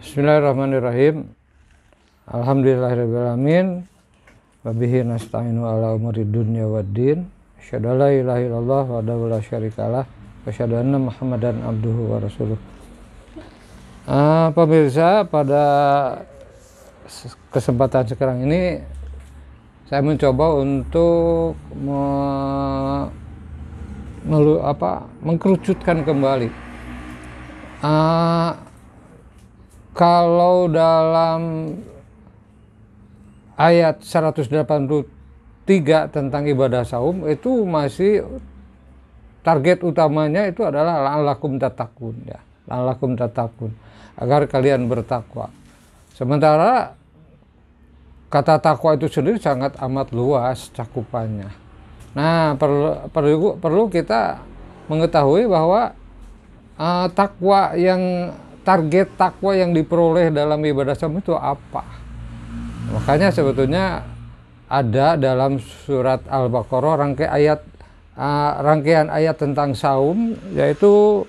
Bismillahirrahmanirrahim. Alhamdulillahirrahmanirrahim. Wabihi nasta'inu ala umuri dunya waddin. Asyhadu an la ilaha illallah wahdahu la syarikalah wa asyhadu anna Muhammadan abduhu wa rasuluh. Pemirsa, pada kesempatan sekarang ini saya mencoba untuk mengkerucutkan kembali. Kalau dalam ayat 183 tentang ibadah saum itu masih target utamanya itu adalah la'allakum tattaqun, ya, la'allakum tattaqun, agar kalian bertakwa. Sementara kata takwa itu sendiri sangat amat luas cakupannya. Nah, perlu kita mengetahui bahwa target takwa yang diperoleh dalam ibadah saum itu apa. Makanya sebetulnya ada dalam surat Al-Baqarah rangkaian ayat tentang saum, yaitu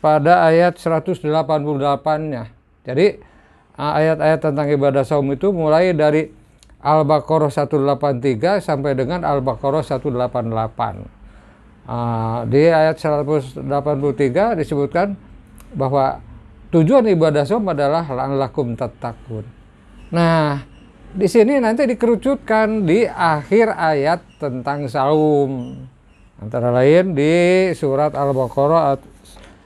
pada ayat 188-nya. Jadi ayat-ayat tentang ibadah saum itu mulai dari Al-Baqarah 183 sampai dengan Al-Baqarah 188. Di ayat 183 disebutkan bahwa tujuan ibadah saum adalah la'allakum tattaqun. Nah, di sini nanti dikerucutkan di akhir ayat tentang saum. Antara lain di surat Al-Baqarah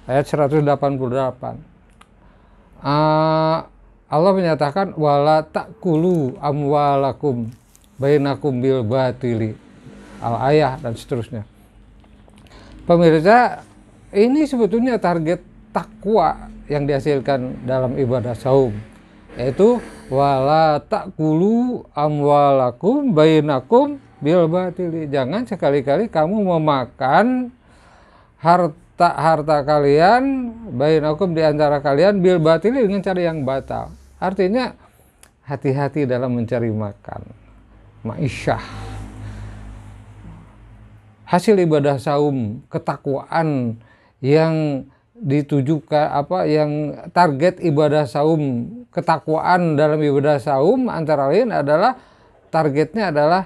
ayat 188. Allah menyatakan wala ta'kulu amwalakum bainakum bil batili. Al-ayah dan seterusnya. Pemirsa, ini sebetulnya target takwa yang dihasilkan dalam ibadah saum, yaitu wala ta'kulu amwalakum bainakum bil batili. Jangan sekali-kali kamu memakan harta kalian bainakum, di antara kalian, bil batili, dengan cara yang batal. Artinya hati-hati dalam mencari makan, ma'isyah. Hasil ibadah saum, ketakwaan yang ditujukan, yang target ibadah saum, ketakwaan dalam ibadah saum antara lain adalah targetnya adalah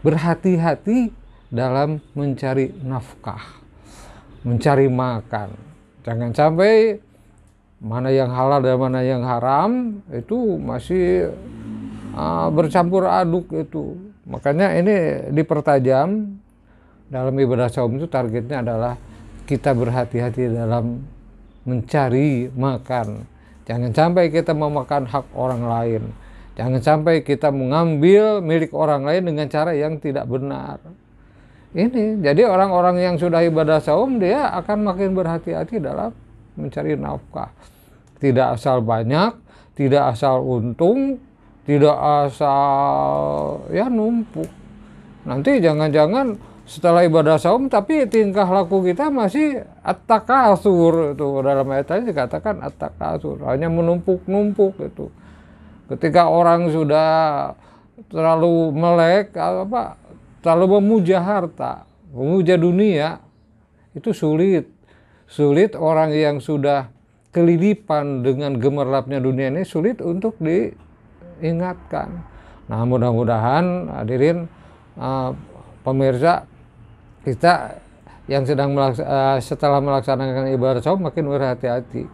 berhati-hati dalam mencari nafkah, mencari makan. Jangan sampai mana yang halal dan mana yang haram itu masih bercampur aduk itu. Makanya ini dipertajam dalam ibadah saum itu, targetnya adalah kita berhati-hati dalam mencari makan. Jangan sampai kita memakan hak orang lain. Jangan sampai kita mengambil milik orang lain dengan cara yang tidak benar. Ini, jadi orang-orang yang sudah ibadah saum, dia akan makin berhati-hati dalam mencari nafkah. Tidak asal banyak, tidak asal untung, tidak asal numpuk. Nanti jangan-jangan setelah ibadah saum tapi tingkah laku kita masih at-takasur. Itu dalam ayat tadi dikatakan at-takasur, hanya menumpuk-numpuk itu. Ketika orang sudah terlalu melek, terlalu memuja harta, memuja dunia, itu sulit orang yang sudah kelilipan dengan gemerlapnya dunia ini, sulit untuk diingatkan. Nah, mudah-mudahan hadirin pemirsa, kita yang sedang setelah melaksanakan ibadah saum makin berhati-hati.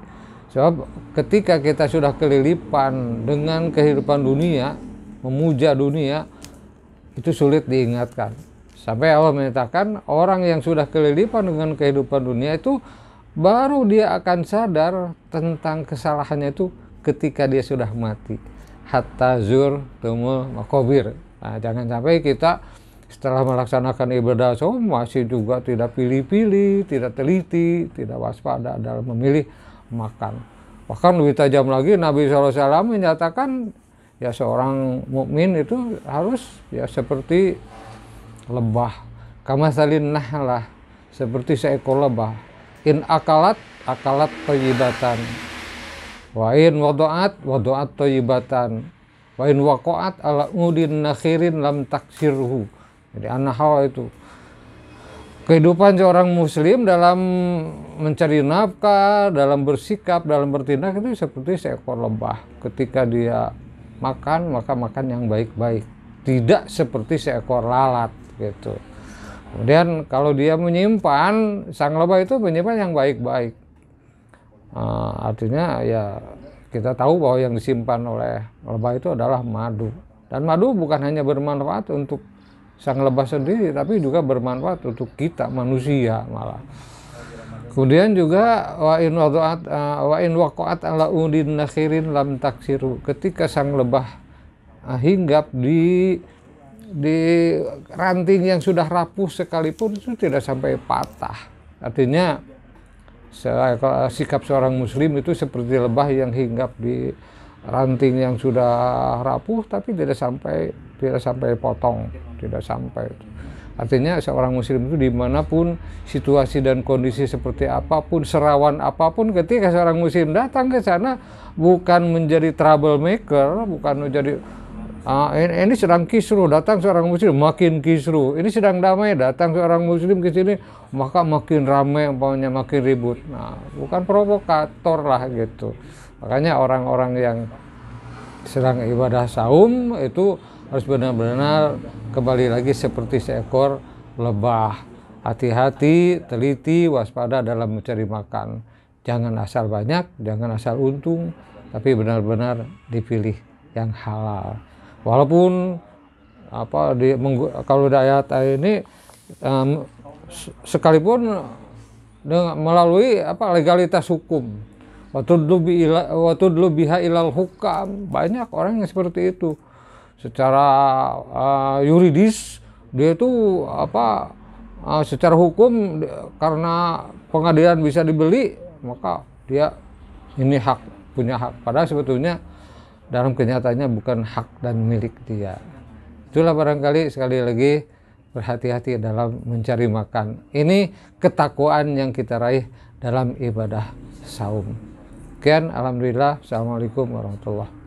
Sebab ketika kita sudah kelilipan dengan kehidupan dunia, memuja dunia, itu sulit diingatkan. Sampai Allah menyatakan orang yang sudah kelilipan dengan kehidupan dunia itu baru dia akan sadar tentang kesalahannya itu ketika dia sudah mati. Hatta zur tumul makobir. Nah, jangan sampai kita setelah melaksanakan ibadah saum masih juga tidak pilih-pilih, tidak teliti, tidak waspada dalam memilih makan. Bahkan lebih tajam lagi, Nabi SAW menyatakan ya seorang mukmin itu harus ya seperti lebah, kamasalin nahlah, seperti seekor lebah. In akalat thayyibatan, wa in wadu'at thayyibatan, wa in waqa'at ala udin nakhirin lam taksirhu. Jadi an-nahl itu kehidupan seorang muslim dalam mencari nafkah, dalam bersikap, dalam bertindak itu seperti seekor lebah. Ketika dia makan, maka makan yang baik-baik, tidak seperti seekor lalat gitu. Kemudian kalau dia menyimpan, sang lebah itu menyimpan yang baik-baik. Artinya ya kita tahu bahwa yang disimpan oleh lebah itu adalah madu. Dan madu bukan hanya bermanfaat untuk sang lebah sendiri, tapi juga bermanfaat untuk kita manusia malah. Kemudian juga wa in waqa'at ala udin nakhirin lam taksiru. Ketika sang lebah hinggap di ranting yang sudah rapuh sekalipun itu tidak sampai patah. Artinya sikap seorang muslim itu seperti lebah yang hinggap di ranting yang sudah rapuh tapi tidak sampai potong, tidak sampai. Artinya seorang muslim itu dimanapun situasi dan kondisi seperti apapun, serawan apapun, ketika seorang muslim datang ke sana bukan menjadi troublemaker, bukan menjadi ini sedang kisruh, datang seorang muslim makin kisruh. Ini sedang damai, datang seorang muslim ke sini maka makin ramai, umpamanya makin ribut. Nah, bukan provokator lah gitu. Makanya orang-orang yang sedang ibadah saum itu harus benar-benar kembali lagi seperti seekor lebah. Hati-hati, teliti, waspada dalam mencari makan. Jangan asal banyak, jangan asal untung, tapi benar-benar dipilih yang halal. Walaupun kalau di ayat ini sekalipun melalui legalitas hukum, watudlu biha ilal hukam, banyak orang yang seperti itu. Secara yuridis dia itu secara hukum karena pengadilan bisa dibeli, maka dia ini punya hak. Padahal sebetulnya dalam kenyataannya bukan hak dan milik dia. Itulah barangkali sekali lagi berhati-hati dalam mencari makan. Ini ketakwaan yang kita raih dalam ibadah saum. Sekian, alhamdulillah. Assalamualaikum warahmatullahi wabarakatuh.